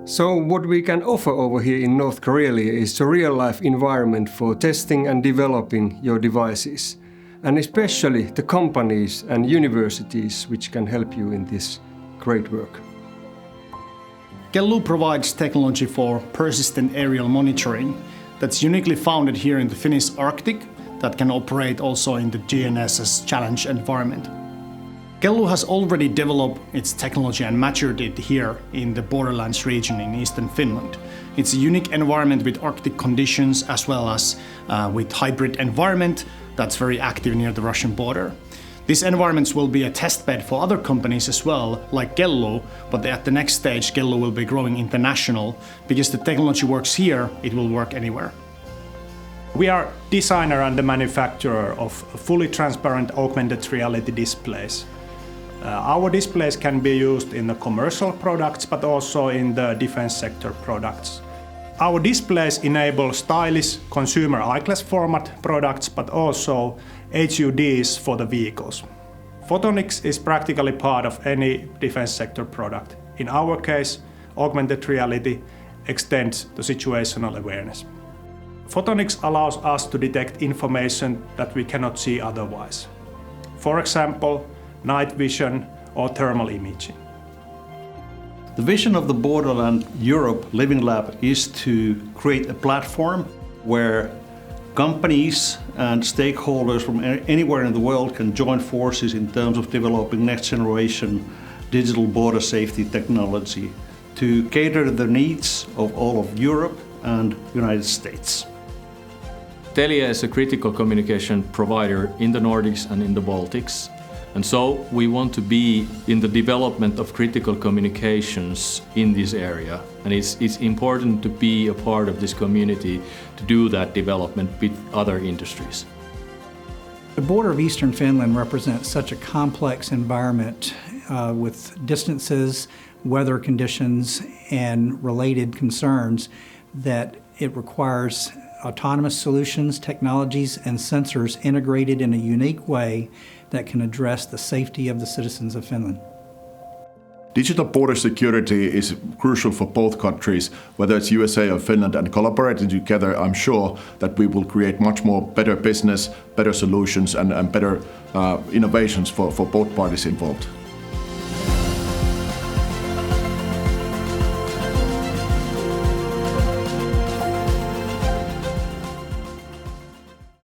So what we can offer over here in North Karelia is a real-life environment for testing and developing your devices, and especially the companies and universities which can help you in this great work. Joensuu provides technology for persistent aerial monitoring that's uniquely founded here in the Finnish Arctic that can operate also in the GNSS challenge environment. Joensuu has already developed its technology and matured it here in the Borderlands region in eastern Finland. It's a unique environment with Arctic conditions as well as with hybrid environment that's very active near the Russian border. These environments will be a testbed for other companies as well, like Joensuu, but at the next stage Joensuu will be growing international because the technology works here, it will work anywhere. We are designer and the manufacturer of fully transparent augmented reality displays. Our displays can be used in the commercial products, but also in the defense sector products. Our displays enable stylish consumer eyeglass format products, but also HUDs for the vehicles. Photonics is practically part of any defense sector product. In our case, augmented reality extends to situational awareness. Photonics allows us to detect information that we cannot see otherwise. For example, night vision or thermal imaging. The vision of the Borderland Europe Living Lab is to create a platform where companies and stakeholders from anywhere in the world can join forces in terms of developing next generation digital border safety technology to cater to the needs of all of Europe and United States. Telia is a critical communication provider in the Nordics and in the Baltics. And so we want to be in the development of critical communications in this area. And it's important to be a part of this community to do that development with other industries. The border of eastern Finland represents such a complex environment with distances, weather conditions, and related concerns that it requires autonomous solutions, technologies, and sensors integrated in a unique way that can address the safety of the citizens of Finland. Digital border security is crucial for both countries, whether it's USA or Finland, and collaborating together, I'm sure that we will create much more better business, better solutions, and better innovations for both parties involved.